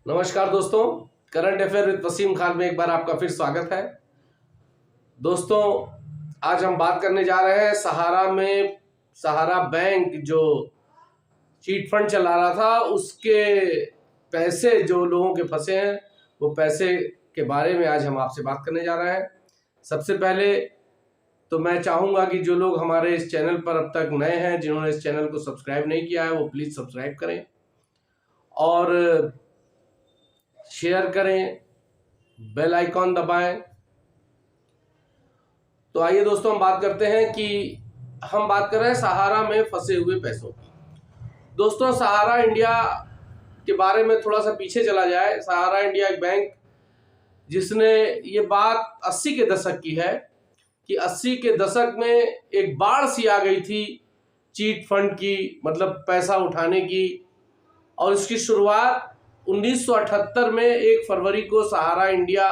नमस्कार दोस्तों, current affair with Waseem Khan में एक बार आपका फिर स्वागत है। दोस्तों, आज हम बात करने जा रहे हैं सहारा बैंक जो चीट फंड चला रहा था उसके पैसे जो लोगों के फंसे हैं, वो पैसे के बारे में आज हम आपसे बात करने जा रहे हैं। सबसे पहले तो मैं चाहूँगा कि जो लोग हमारे इस चैनल पर अब तक नए हैं, जिन्होंने इस चैनल को सब्सक्राइब नहीं किया है, वो प्लीज़ सब्सक्राइब करें और शेयर करें, बेल आइकॉन दबाएं। तो आइए दोस्तों, हम बात करते हैं कि हम बात कर रहे हैं सहारा में फंसे हुए पैसों की। दोस्तों, सहारा इंडिया के बारे में थोड़ा सा पीछे चला जाए। सहारा इंडिया एक बैंक जिसने ये बात 80 के दशक की है कि 80 के दशक में एक बाढ़ सी आ गई थी चीट फंड की, मतलब पैसा उठाने की। और इसकी शुरुआत 1978 में 1 फरवरी को सहारा इंडिया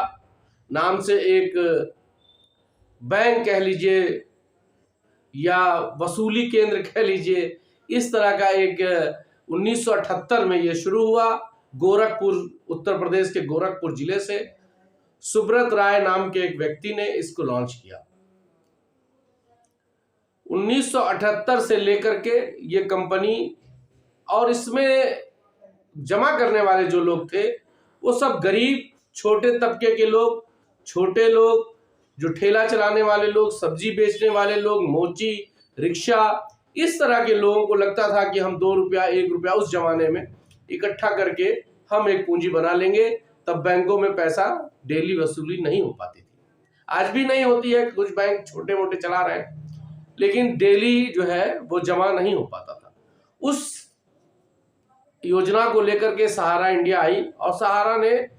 नाम से एक बैंक कह लीजिए या वसूली केंद्र कह लीजिए, इस तरह का एक 1978 में ये शुरू हुआ। गोरखपुर, उत्तर प्रदेश के गोरखपुर जिले से सुब्रत राय नाम के एक व्यक्ति ने इसको लॉन्च किया। 1978 से लेकर के ये कंपनी, और इसमें जमा करने वाले जो लोग थे वो सब गरीब, छोटे तबके के लोग, छोटे लोग, जो ठेला चलाने वाले लोग, सब्जी बेचने वाले लोग, मोची, रिक्शा, इस तरह के लोगों को लगता था कि हम 2 रुपया 1 रुपया उस जमाने में इकट्ठा करके हम एक पूंजी बना लेंगे। तब बैंकों में पैसा डेली वसूली नहीं हो पाती थी। आज भी नहीं होती है, कुछ बैंक छोटे मोटे चला रहे हैं, लेकिन डेली जो है वो जमा नहीं हो पाता था। उस योजना को लेकर के सहारा इंडिया आई और सहारा ने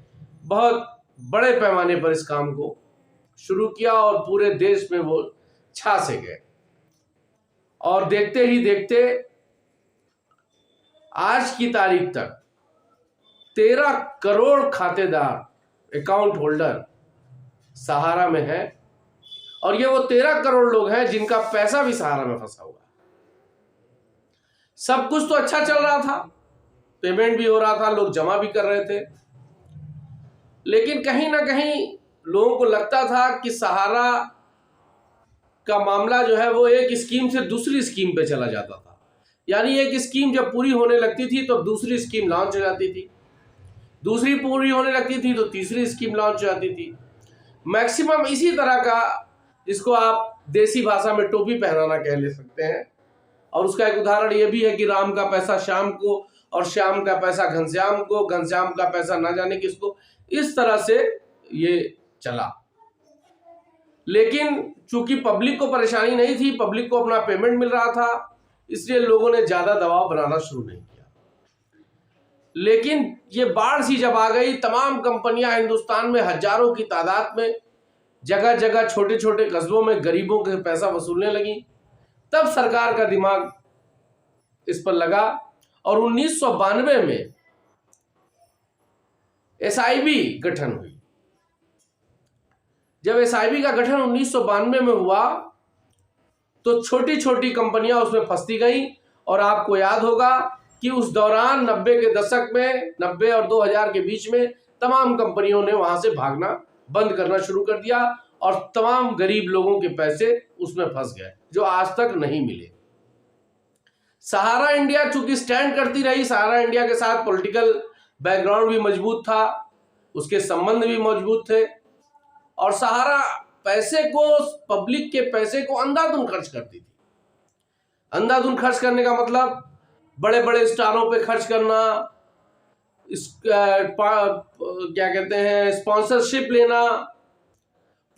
बहुत बड़े पैमाने पर इस काम को शुरू किया और पूरे देश में वो छा से गए। और देखते ही देखते आज की तारीख तक 13 करोड़ खातेदार, अकाउंट होल्डर सहारा में है। और ये वो 13 करोड़ लोग हैं जिनका पैसा भी सहारा में फंसा हुआ है। सब कुछ तो अच्छा चल रहा था, पेमेंट भी हो रहा था, लोग जमा भी कर रहे थे, लेकिन कहीं ना कहीं लोगों को लगता था कि सहारा का मामला जो है वो एक स्कीम से दूसरी स्कीम पे चला जाता था। यानी एक स्कीम जब पूरी होने लगती थी तो दूसरी स्कीम लॉन्च हो जाती थी, दूसरी पूरी होने लगती थी तो तीसरी स्कीम लॉन्च हो जाती थी। मैक्सिमम इसी तरह का, जिसको आप देसी भाषा में टोपी पहनाना कह ले सकते हैं। और उसका एक उदाहरण ये भी है कि राम का पैसा श्याम को, और श्याम का पैसा घनश्याम को, घनश्याम का पैसा ना जाने किसको, इस तरह से ये चला। लेकिन चूंकि पब्लिक को परेशानी नहीं थी, पब्लिक को अपना पेमेंट मिल रहा था, इसलिए लोगों ने ज्यादा दबाव बनाना शुरू नहीं किया। लेकिन ये बाढ़ सी जब आ गई, तमाम कंपनियां हिंदुस्तान में हजारों की तादाद में जगह जगह छोटे छोटे कस्बों में गरीबों के पैसा वसूलने लगी। तब सरकार का दिमाग इस पर लगा और 1992 में एसआईबी गठन हुई। जब एसआईबी का गठन 1992 में हुआ तो छोटी छोटी कंपनियां उसमें फंसती गई। और आपको याद होगा कि उस दौरान 90 के दशक में, 90 और 2000 के बीच में तमाम कंपनियों ने वहां से भागना बंद करना शुरू कर दिया और तमाम गरीब लोगों के पैसे उसमें फंस गए, जो आज तक नहीं मिले। सहारा इंडिया चूंकि स्टैंड करती रही, सहारा इंडिया के साथ पॉलिटिकल बैकग्राउंड भी मजबूत था, उसके संबंध भी मजबूत थे, और सहारा पैसे को, पब्लिक के पैसे को अंधाधुंध खर्च करती थी। अंधाधुंध खर्च करने का मतलब बड़े बड़े स्टारों पे खर्च करना, क्या कहते हैं, स्पॉन्सरशिप लेना,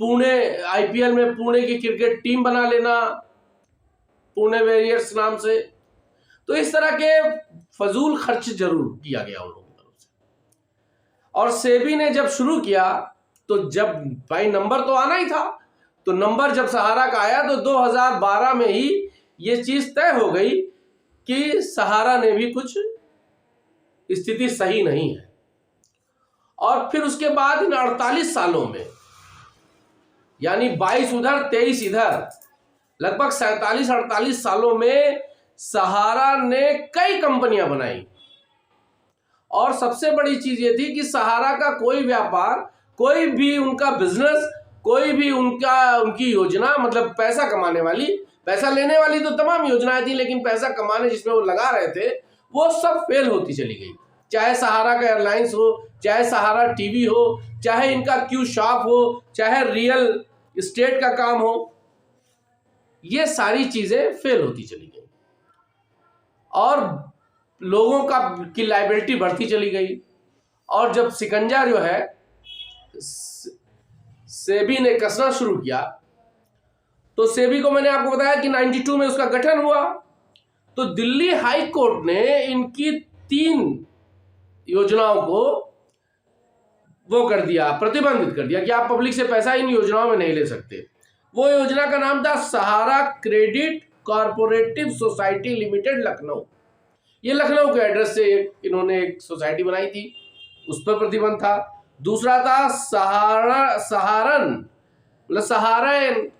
पुणे आईपीएल में पुणे की क्रिकेट टीम बना लेना, पुणे वॉरियर्स नाम से। तो इस तरह के फजूल खर्च जरूर किया गया उन लोगों की तरफ से। और सेबी ने जब शुरू किया तो जब भाई नंबर तो आना ही था, तो नंबर जब सहारा का आया तो 2012 में ही ये चीज तय हो गई कि सहारा ने भी कुछ स्थिति सही नहीं है। और फिर उसके बाद इन 48 सालों में, यानी 22 उधर 23 इधर, लगभग 47-48 सालों में सहारा ने कई कंपनियां बनाई और सबसे बड़ी चीज ये थी कि सहारा का कोई व्यापार, कोई भी उनका बिजनेस, कोई भी उनकी योजना, मतलब पैसा कमाने वाली, पैसा लेने वाली तो तमाम योजनाएं थी, लेकिन पैसा कमाने जिसमें वो लगा रहे थे वो सब फेल होती चली गई। चाहे सहारा का एयरलाइंस हो, चाहे सहारा टीवी हो, चाहे इनका क्यू शॉप हो, चाहे रियल एस्टेट का काम हो, ये सारी चीजें फेल होती चली गई और लोगों की लायबिलिटी बढ़ती चली गई। और जब शिकंजा जो है सेबी ने कसना शुरू किया, तो सेबी को मैंने आपको बताया कि 92 में उसका गठन हुआ, तो दिल्ली हाई कोर्ट ने इनकी 3 योजनाओं को वो कर दिया, प्रतिबंधित कर दिया कि आप पब्लिक से पैसा इन योजनाओं में नहीं ले सकते। वो योजना का नाम था Sahara credit corporative society limited Lucknow. ये लखनऊ के एड्रेस से इन्होंने एक सोसाइटी बनाई थी, उस पर प्रतिबंध था। दूसरा था सहारन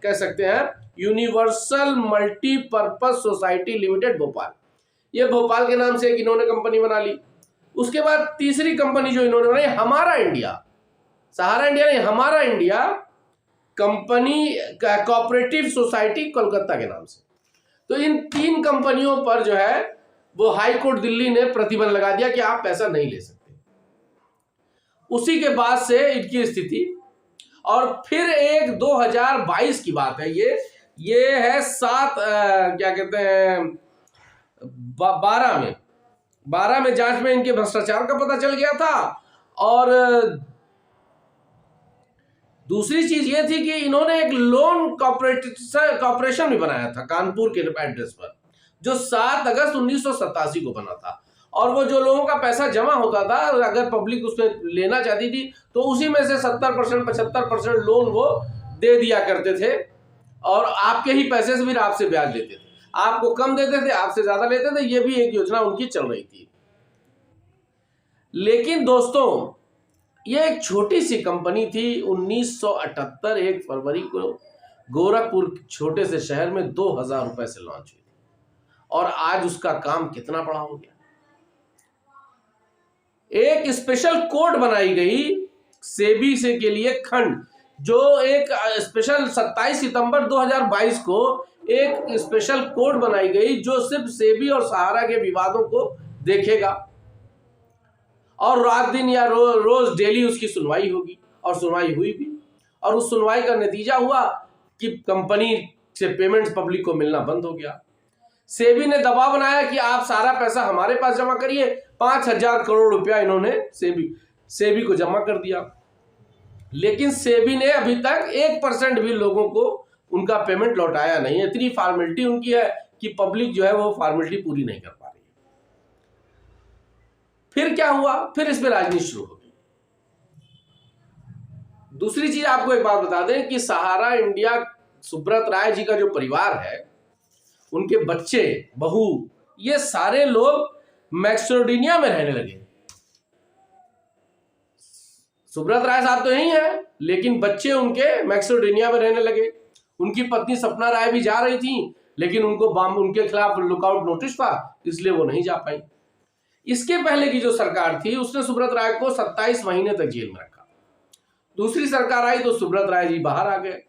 कह सकते हैं, universal multipurpose society limited Bhopal. ये भोपाल के नाम से एक इन्होंने कंपनी बना ली। उसके बाद तीसरी कंपनी जो इन्होंने बनाई, हमारा इंडिया, सहारा इंडिया नहीं, हमारा India company cooperative society Kolkata के नाम से। तो इन 3 कंपनियों पर जो है वो हाई कोर्ट दिल्ली ने प्रतिबंध लगा दिया कि आप पैसा नहीं ले सकते। उसी के बाद से इनकी स्थिति, और फिर एक 2022 की बात है, ये है 12 में जांच में इनके भ्रष्टाचार का पता चल गया था। और दूसरी चीज ये थी कि इन्होंने एक लोन कॉर्पोरेशन भी बनाया था कानपुर के एड्रेस पर, जो 7 अगस्त 1987 को बना था। और वो जो लोगों का पैसा जमा होता था, अगर पब्लिक उसमें लेना चाहती थी तो उसी में से 70% 75% लोन वो दे दिया करते थे, और आपके ही पैसे से फिर आपसे ब्याज लेते थे, आपको कम देते थे, आपसे ज्यादा लेते थे। ये भी एक योजना उनकी चल रही थी। लेकिन दोस्तों, ये एक छोटी सी कंपनी थी। 1978 1 फरवरी को गोरखपुर छोटे से शहर में 2000 रुपए से लॉन्च हुई, और आज उसका काम कितना बड़ा हो गया। एक स्पेशल कोड बनाई गई सेबी से के लिए खंड, जो एक स्पेशल 27 सितंबर 2022 को एक स्पेशल कोड बनाई गई जो सिर्फ सेबी और सहारा के विवादों को देखेगा, और रात दिन या रोज डेली उसकी सुनवाई होगी। और सुनवाई हुई भी, और उस सुनवाई का नतीजा हुआ कि कंपनी से पेमेंट्स पब्लिक को मिलना बंद हो गया। सेबी ने दबाव बनाया कि आप सारा पैसा हमारे पास जमा करिए। 5000 करोड़ रुपया इन्होंने सेबी को जमा कर दिया, लेकिन सेबी ने अभी तक 1% भी लोगों को उनका पेमेंट लौटाया नहीं है। इतनी फॉर्मेलिटी उनकी है कि पब्लिक जो है वो फॉर्मेलिटी पूरी नहीं कर पा रही है। फिर क्या हुआ? फिर इसमें राजनीति शुरू हो गई। दूसरी चीज आपको एक बात बता दें कि सहारा इंडिया, सुब्रत राय जी का जो परिवार है, उनके बच्चे, बहू, ये सारे लोग मैक्सिडोनिया में रहने लगे। सुब्रत राय साहब तो यही है, लेकिन बच्चे उनके मैक्सिडोनिया में रहने लगे। उनकी पत्नी सपना राय भी जा रही थी, लेकिन उनके खिलाफ लुकआउट नोटिस था, इसलिए वो नहीं जा पाई। इसके पहले की जो सरकार थी उसने सुब्रत राय को 27 महीने तक जेल में रखा। दूसरी सरकार आई तो सुब्रत राय जी बाहर आ गए,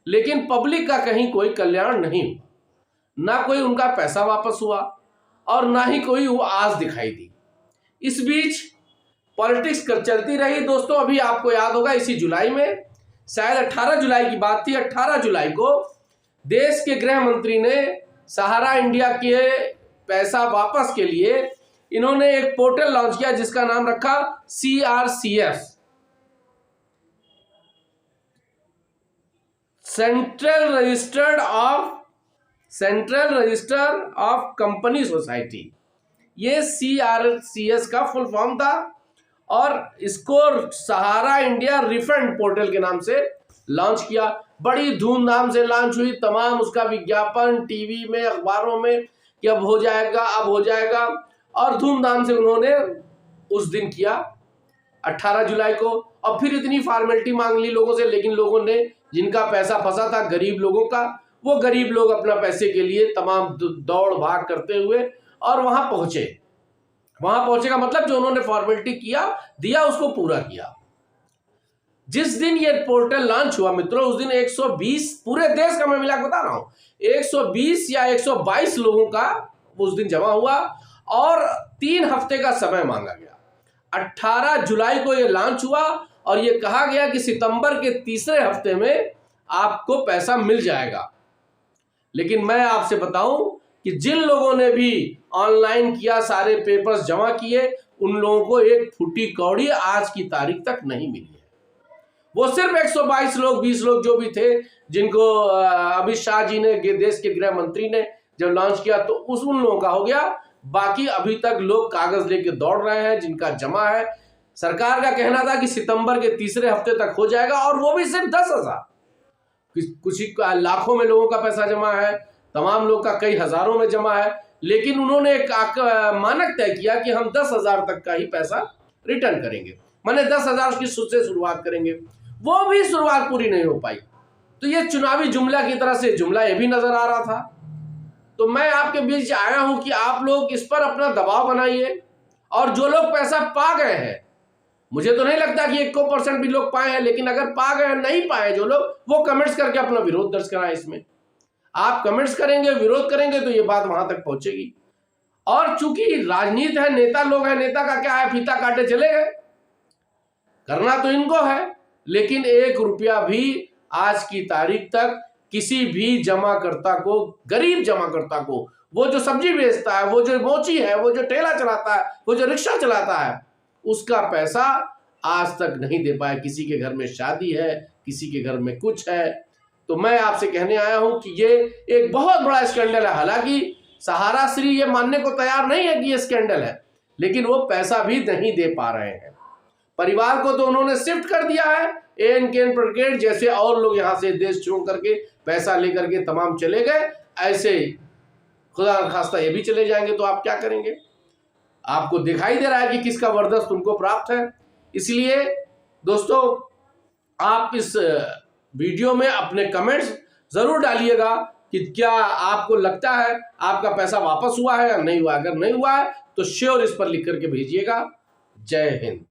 लेकिन पब्लिक का कहीं कोई कल्याण नहीं हुआ, ना कोई उनका पैसा वापस हुआ और ना ही कोई वो आस दिखाई दी। इस बीच पॉलिटिक्स चलती रही दोस्तों। अभी आपको याद होगा, इसी जुलाई में, शायद 18 जुलाई की बात थी, 18 जुलाई को देश के गृह मंत्री ने सहारा इंडिया के पैसा वापस के लिए इन्होंने एक पोर्टल लॉन्च किया जिसका नाम रखा CRCS, central register of company society. ये CRCS का फुल फॉर्म था, और इसको सहारा इंडिया रिफंड पोर्टल के नाम से लॉन्च किया। बड़ी धूमधाम से लॉन्च हुई, तमाम उसका विज्ञापन टीवी में, अखबारों में कि अब हो जाएगा, अब हो जाएगा, और धूमधाम से उन्होंने उस दिन किया 18 जुलाई को। और फिर इतनी फॉर्मेलिटी मांग ली लोगों से, लेकिन लोगों ने, जिनका पैसा फंसा था गरीब लोगों का, वो गरीब लोग अपना पैसे के लिए तमाम दौड़ भाग करते हुए और वहां पहुंचे। वहां पहुंचेगा मतलब जो उन्होंने फॉर्मेलिटी किया दिया उसको पूरा किया। जिस दिन ये पोर्टल लॉन्च हुआ मित्रों, उस दिन 120 पूरे देश का मैं मिला के बता रहा हूं, 120 या 122 लोगों का उस दिन जमा हुआ और 3 हफ्ते का समय मांगा गया। 18 जुलाई को ये लॉन्च हुआ और ये कहा गया कि सितंबर के तीसरे हफ्ते में आपको पैसा मिल जाएगा। लेकिन मैं आपसे बताऊं कि जिन लोगों ने भी ऑनलाइन किया, सारे पेपर्स जमा किए, उन लोगों को एक फूटी कौड़ी आज की तारीख तक नहीं मिली है। वो सिर्फ 122 लोग, 20 लोग जो भी थे, जिनको अमित शाह जी ने, देश के गृह मंत्री ने जब लॉन्च किया तो उन लोगों का हो गया। बाकी अभी तक लोग कागज लेके दौड़ रहे हैं जिनका जमा है। सरकार का कहना था कि सितंबर के तीसरे हफ्ते तक हो जाएगा और वो भी सिर्फ 10,000, कुछ ही लाखों में लोगों का पैसा जमा है, तमाम लोग का कई हजारों में जमा है। लेकिन उन्होंने एक मानक तय किया कि हम 10,000 तक का ही पैसा रिटर्न करेंगे, माने 10,000 की से शुरुआत करेंगे। वो भी शुरुआत पूरी नहीं हो पाई। तो ये चुनावी जुमला की तरह से जुमला ये भी नजर आ रहा था। तो मैं आपके बीच आया हूं कि आप लोग इस पर अपना दबाव बनाइए और जो लोग पैसा पा गए हैं, मुझे तो नहीं लगता कि 1% भी लोग पाए हैं, लेकिन अगर पा गए, नहीं पाए जो लोग, वो कमेंट्स करके अपना विरोध दर्ज कराएं। इसमें आप कमेंट्स करेंगे, विरोध करेंगे तो ये बात वहां तक पहुंचेगी। और चूंकि राजनीति है, नेता लोग हैं, नेता का क्या है, फीता काटे चले गए, करना तो इनको है। लेकिन 1 रुपया भी आज की तारीख तक किसी भी जमाकर्ता को, गरीब जमाकर्ता को, वो जो सब्जी बेचता है, वो जो मोची है, वो जो ठेला चलाता है, वो जो रिक्शा चलाता है, उसका पैसा आज तक नहीं दे पाया। किसी के घर में शादी है, किसी के घर में कुछ है। तो मैं आपसे कहने आया हूं कि ये एक बहुत बड़ा स्कैंडल है। हालांकि सहारा श्री ये मानने को तैयार नहीं है कि ये स्कैंडल है, लेकिन वो पैसा भी नहीं दे पा रहे हैं। परिवार को तो उन्होंने शिफ्ट कर दिया है, एन ब्रिगेड जैसे और लोग यहां से देश छोड़ करके पैसा लेकर के तमाम चले गए, ऐसे खुदा न खास्ता ये भी चले जाएंगे तो आप क्या करेंगे? आपको दिखाई दे रहा है कि किसका वरदस्त उनको प्राप्त है। इसलिए दोस्तों, आप इस वीडियो में अपने कमेंट्स जरूर डालिएगा कि क्या आपको लगता है आपका पैसा वापस हुआ है या नहीं हुआ। अगर नहीं हुआ है तो श्योर इस पर लिख करके भेजिएगा। जय हिंद।